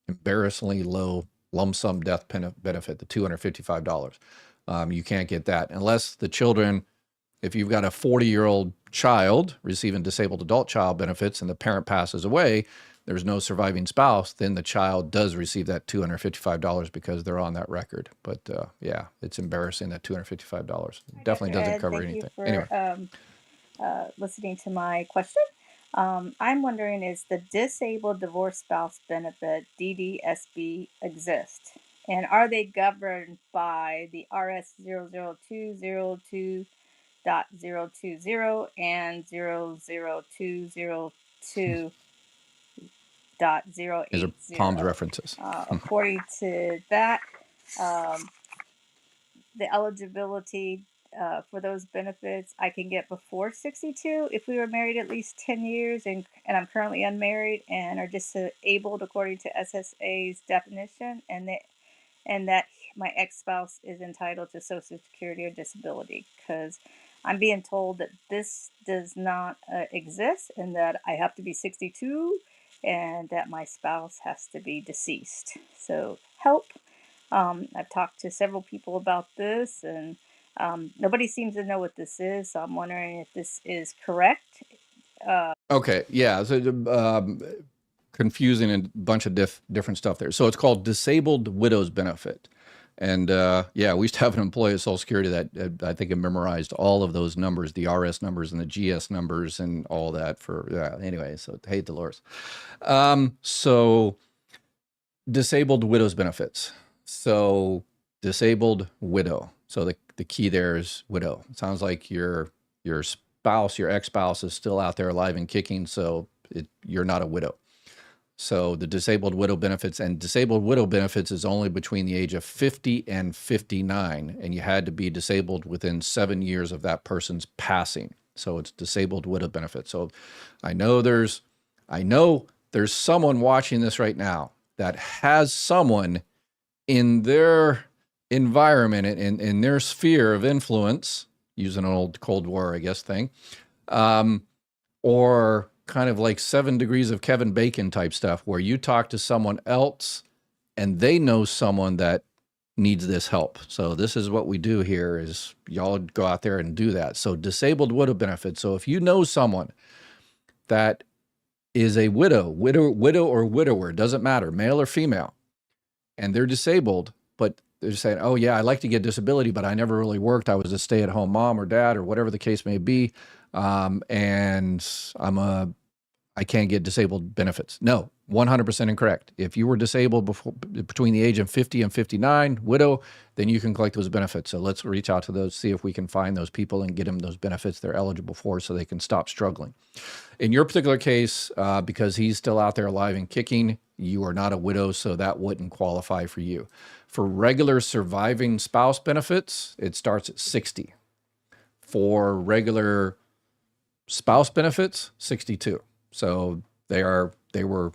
embarrassingly low lump sum death benefit, the $255. You can't get that unless the children, if you've got a 40-year-old child receiving disabled adult child benefits and the parent passes away, there's no surviving spouse, then the child does receive that $255 because they're on that record. But yeah, it's embarrassing, that $255. Definitely doesn't cover anything. Thank you for listening to my question. I'm wondering, is the disabled divorced spouse benefit, DDSB, exist? And are they governed by the RS 00202.020 and 00202.080? These are Palm's references. According to that, the eligibility for those benefits I can get before 62 if we were married at least 10 years and I'm currently unmarried and are disabled according to SSA's definition, and that my ex-spouse is entitled to Social Security or disability, because I'm being told that this does not exist and that I have to be 62 and that my spouse has to be deceased. So help. I've talked to several people about this, and nobody seems to know what this is. So I'm wondering if this is correct. Okay, yeah. So confusing and a bunch of different stuff there. So it's called Disabled Widow's Benefit. And yeah, we used to have an employee at Social Security that I think had memorized all of those numbers, the RS numbers and the GS numbers and all that for, anyway, so hey, Dolores. So Disabled Widow's Benefits. So disabled widow. So the key there is widow. It sounds like your spouse, your ex-spouse, is still out there alive and kicking, so you're not a widow. So the disabled widow benefits, and disabled widow benefits is only between the age of 50 and 59, and you had to be disabled within 7 years of that person's passing. So it's disabled widow benefits. So I know there's someone watching this right now that has someone in their environment, in their sphere of influence, using an old Cold War, I guess, thing, or kind of like 7 Degrees of Kevin Bacon type stuff, where you talk to someone else and they know someone that needs this help. So this is what we do here, is y'all go out there and do that. So disabled widow benefits. So if you know someone that is a widow or widower, doesn't matter, male or female, and they're disabled, but they're saying, oh yeah, I like to get disability, but I never really worked. I was a stay-at-home mom or dad or whatever the case may be. And I can't get disabled benefits. No, 100% incorrect. If you were disabled between the age of 50 and 59, widow, then you can collect those benefits. So let's reach out to those, see if we can find those people and get them those benefits they're eligible for, so they can stop struggling. In your particular case, because he's still out there alive and kicking, you are not a widow, so that wouldn't qualify for you. For regular surviving spouse benefits, it starts at 60. For regular spouse benefits, 62. So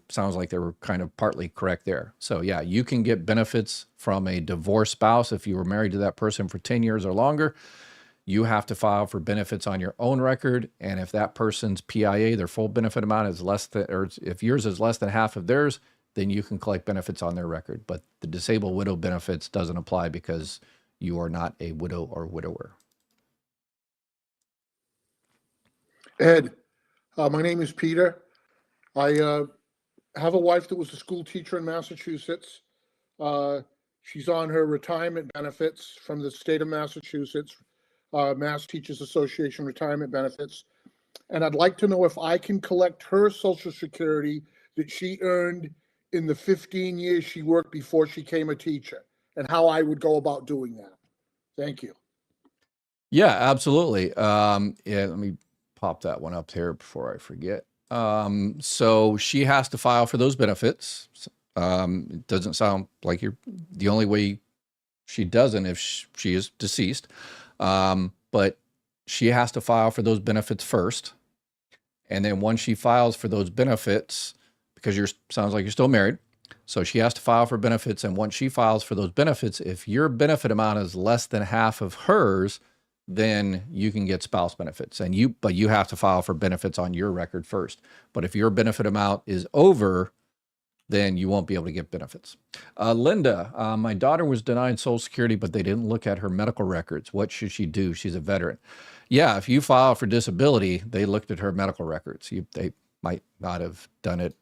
sounds like they were kind of partly correct there. So yeah, you can get benefits from a divorced spouse if you were married to that person for 10 years or longer. You have to file for benefits on your own record. And if that person's PIA, their full benefit amount, is less than, or if yours is less than half of theirs, then you can collect benefits on their record. But the disabled widow benefits doesn't apply because you are not a widow or widower. Ed, my name is Peter. I have a wife that was a school teacher in Massachusetts. She's on her retirement benefits from the state of Massachusetts, Mass Teachers Association retirement benefits. And I'd like to know if I can collect her Social Security that she earned in the 15 years she worked before she became a teacher, and how I would go about doing that. Thank you. Yeah, absolutely. Yeah, let me pop that one up here before I forget. So she has to file for those benefits. It doesn't sound like the only way she doesn't if she is deceased. But she has to file for those benefits first. And then once she files for those benefits, because sounds like you're still married, so she has to file for benefits. And once she files for those benefits, if your benefit amount is less than half of hers, then you can get spouse benefits. But you have to file for benefits on your record first. But if your benefit amount is over, then you won't be able to get benefits. Linda, my daughter was denied Social Security, but they didn't look at her medical records. What should she do? She's a veteran. Yeah, if you file for disability, they looked at her medical records. They might not have done it,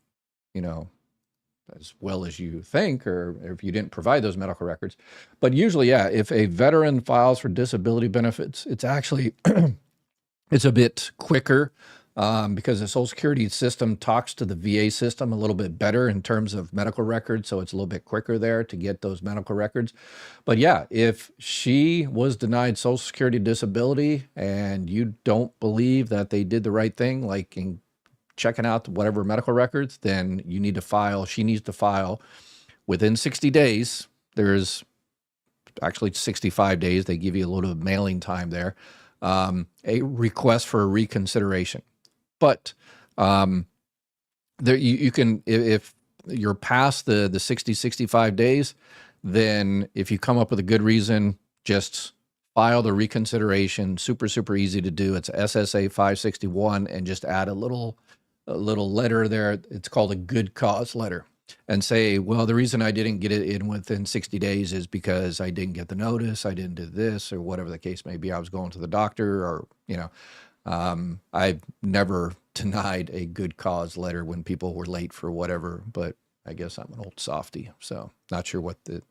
as well as you think, or if you didn't provide those medical records. But usually, yeah, if a veteran files for disability benefits, it's actually, it's a bit quicker because the Social Security system talks to the VA system a little bit better in terms of medical records. So it's a little bit quicker there to get those medical records. But yeah, if she was denied Social Security disability and you don't believe that they did the right thing, like in checking out whatever medical records, then she needs to file within 60 days. There's actually 65 days. They give you a little bit of mailing time there. A request for a reconsideration. But there you can, if you're past the 65 days, then if you come up with a good reason, just file the reconsideration. Super easy to do. It's SSA 561, and just add a little letter there. It's called a good cause letter, and say, well, the reason I didn't get it in within 60 days is because I didn't get the notice, I didn't do this, or whatever the case may be. I was going to the doctor, or, I've never denied a good cause letter when people were late for whatever, but I guess I'm an old softy, so not sure what the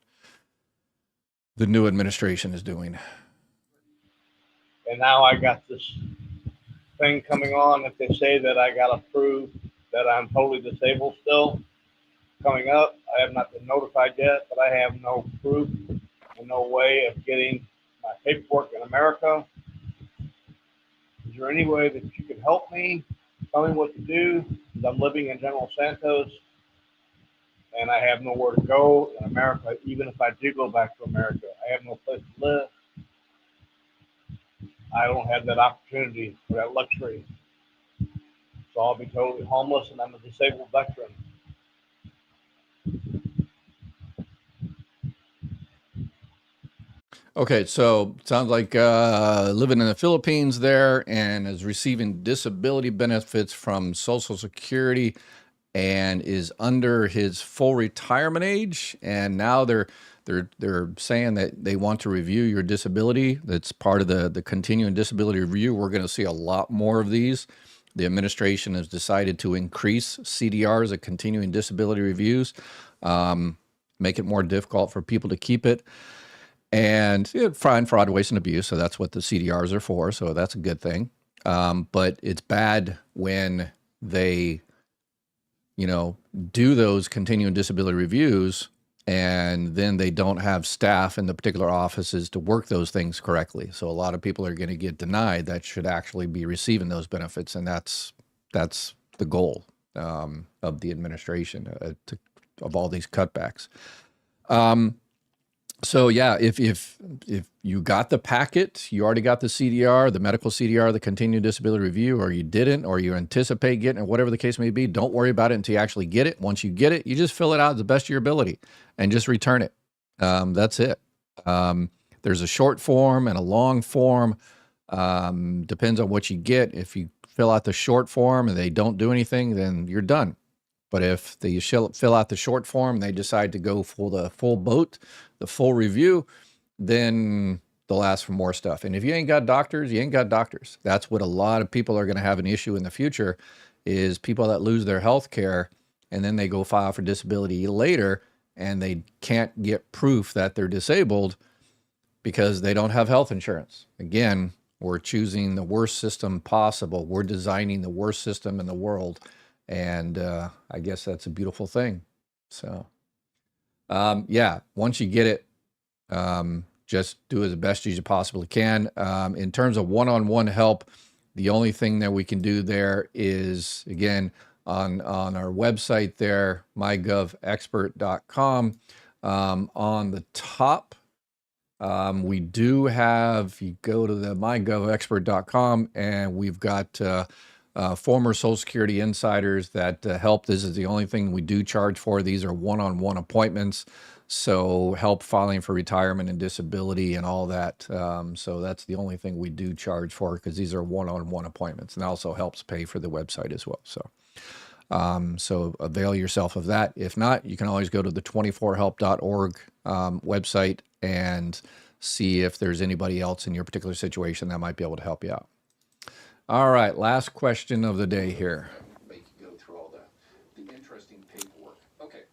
new administration is doing. And now I got this thing coming on that they say that I got to prove that I'm totally disabled still coming up. I have not been notified yet, but I have no proof and no way of getting my paperwork in America. Is Is there any way that you can help me? Tell me what to do. 'Cause I'm living in General Santos and I have nowhere to go in America. Even if I do go back to America, I have no place to live. I don't have that opportunity or that luxury. So I'll be totally homeless and I'm a disabled veteran. Okay, so sounds like living in the Philippines there and is receiving disability benefits from Social Security and is under his full retirement age, and now they're saying that they want to review your disability. That's part of the continuing disability review. We're going to see a lot more of these. The administration has decided to increase CDRs, the continuing disability reviews, make it more difficult for people to keep it. And find fraud, waste, and abuse. So that's what the CDRs are for. So that's a good thing. But it's bad when they, do those continuing disability reviews and then they don't have staff in the particular offices to work those things correctly. So a lot of people are going to get denied that should actually be receiving those benefits. And that's the goal of the administration of all these cutbacks. So yeah, if you got the packet, you already got the CDR, the medical CDR, the continuing disability review, or you didn't, or you anticipate getting it, whatever the case may be, don't worry about it until you actually get it. Once you get it, you just fill it out to the best of your ability and just return it. That's it. There's a short form and a long form. Depends on what you get. If you fill out the short form and they don't do anything, then you're done. But if they fill out the short form, they decide to go for the full boat, the full review, then they'll ask for more stuff. And if you ain't got doctors, you ain't got doctors. That's what a lot of people are going to have an issue in the future, is people that lose their health care and then they go file for disability later and they can't get proof that they're disabled because they don't have health insurance. Again, we're choosing the worst system possible. We're designing the worst system in the world. And I guess that's a beautiful thing. So, yeah, once you get it, just do as best as you possibly can. In terms of one-on-one help, the only thing that we can do there is, again, on our website there, mygovexpert.com, on the top, we do have, you go to the mygovexpert.com and we've got former Social Security insiders that help. This is the only thing we do charge for. These are one-on-one appointments. So help filing for retirement and disability and all that. So that's the only thing we do charge for, because these are one-on-one appointments, and also helps pay for the website as well. So, so avail yourself of that. If not, you can always go to the 24help.org website and see if there's anybody else in your particular situation that might be able to help you out. All right, last question of the day here. Make you go through all the interesting paperwork. Okay,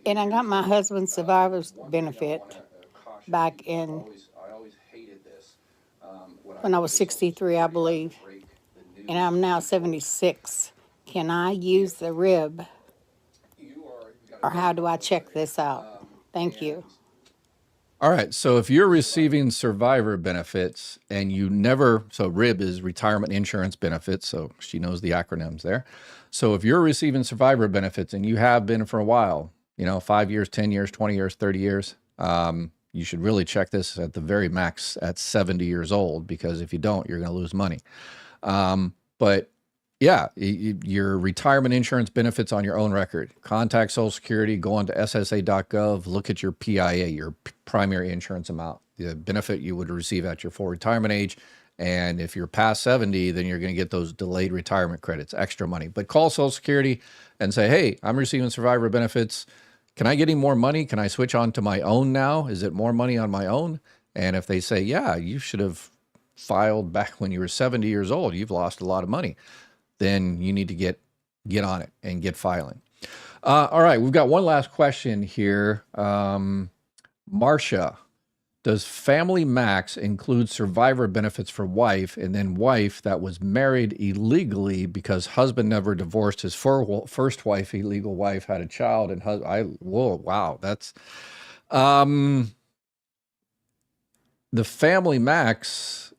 and I got my husband's survivor's benefit back in when I was 63, I believe, and I'm now 76. Can I use the rib, or how do I check this out? Thank you. All right, so if you're receiving survivor benefits and you never, so RIB is retirement insurance benefits, so she knows the acronyms there. So if you're receiving survivor benefits and you have been for a while, 5 years, 10 years, 20 years, 30 years, you should really check this at the very max at 70 years old, because if you don't, you're going to lose money. But yeah, your retirement insurance benefits on your own record. Contact Social Security, go on to SSA.gov, look at your PIA, your primary insurance amount, the benefit you would receive at your full retirement age. And if you're past 70, then you're going to get those delayed retirement credits, extra money. But call Social Security and say, hey, I'm receiving survivor benefits. Can I get any more money? Can I switch on to my own now? Is it more money on my own? And if they say, yeah, you should have filed back when you were 70 years old, you've lost a lot of money, then you need to get on it and get filing. All right, we've got one last question here. Marcia, does Family Max include survivor benefits for wife, and then wife that was married illegally because husband never divorced his first wife, illegal wife, had a child, and whoa, wow, that's the Family Max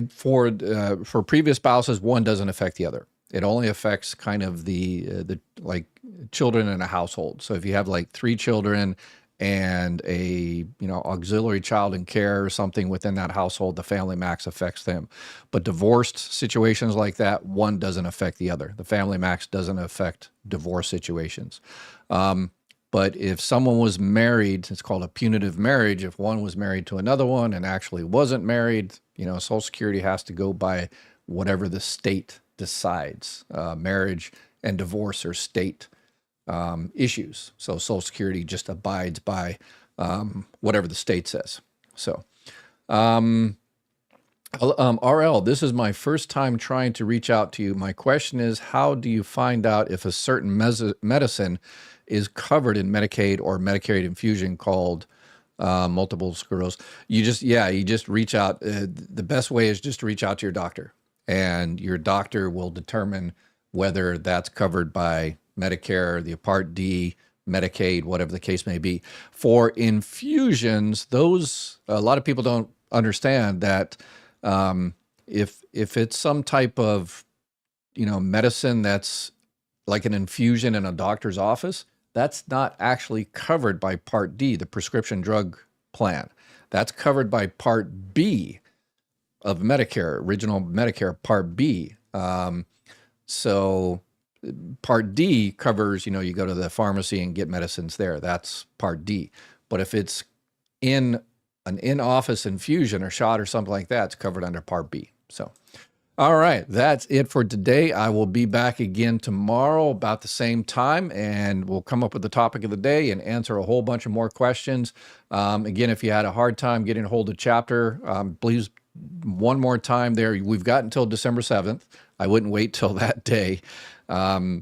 For previous spouses, one doesn't affect the other. It only affects kind of the like children in a household. So if you have like 3 children and a auxiliary child in care or something within that household, the family max affects them. But divorced situations like that, one doesn't affect the other. The family max doesn't affect divorce situations. But if someone was married, it's called a punitive marriage. If one was married to another one and actually wasn't married, Social Security has to go by whatever the state decides. Marriage and divorce are state issues. So Social Security just abides by whatever the state says. So, RL, this is my first time trying to reach out to you. My question is, how do you find out if a certain medicine is covered in Medicaid or Medicaid infusion called multiple sclerosis? You just reach out. The best way is just to reach out to your doctor, and your doctor will determine whether that's covered by Medicare, the Part D, Medicaid, whatever the case may be. For infusions, a lot of people don't understand that if it's some type of medicine that's like an infusion in a doctor's office, that's not actually covered by Part D, the prescription drug plan. That's covered by Part B of Medicare, original Medicare Part B. So Part D covers, you go to the pharmacy and get medicines there. That's Part D. But if it's in an in-office infusion or shot or something like that, it's covered under Part B. So, all right, that's it for today. I will be back again tomorrow about the same time, and we'll come up with the topic of the day and answer a whole bunch of more questions. Again, if you had a hard time getting a hold of Chapter, please, one more time there. We've got until December 7th. I wouldn't wait till that day. I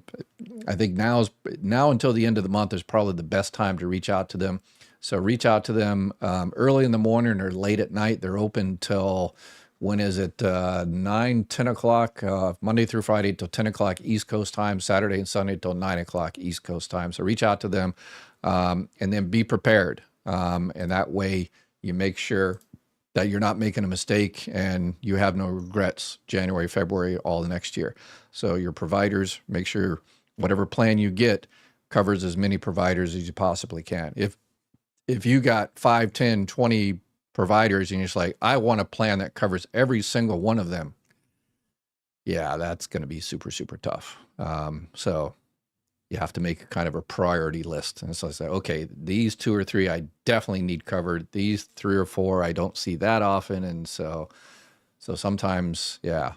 think now until the end of the month is probably the best time to reach out to them. So reach out to them early in the morning or late at night. They're open till, when is it? 9, 10 o'clock, Monday through Friday till 10 o'clock East Coast time, Saturday and Sunday till 9 o'clock East Coast time. So reach out to them and then be prepared. And that way you make sure that you're not making a mistake and you have no regrets January, February, all the next year. So your providers, make sure whatever plan you get covers as many providers as you possibly can. If you got 5, 10, 20 providers and you're just like, I want a plan that covers every single one of them, yeah, that's going to be super, super tough. So you have to make kind of a priority list. And so I say, okay, these 2 or 3 I definitely need covered. These 3 or 4 I don't see that often. And so sometimes, yeah,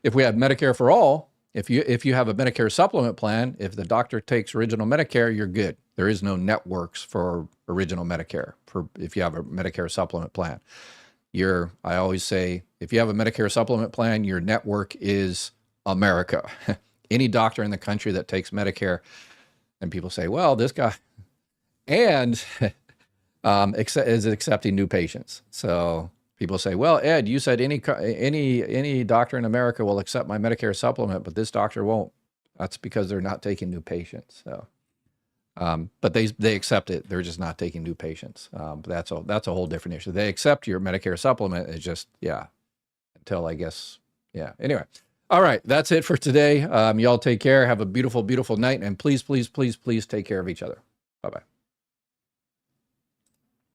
if we have Medicare for all, if you have a Medicare supplement plan, if the doctor takes original Medicare, you're good. There is no networks for original Medicare if you have a Medicare supplement plan. I always say, if you have a Medicare supplement plan, your network is America. Any doctor in the country that takes Medicare, and people say, well, this guy, and is accepting new patients. So people say, well, Ed, you said any doctor in America will accept my Medicare supplement, but this doctor won't. That's because they're not taking new patients. So, but they accept it. They're just not taking new patients. But that's a whole different issue. They accept your Medicare supplement. It's just, until I guess, Anyway. All right, that's it for today. Y'all take care. Have a beautiful, beautiful night. And please, please, please, please take care of each other. Bye-bye.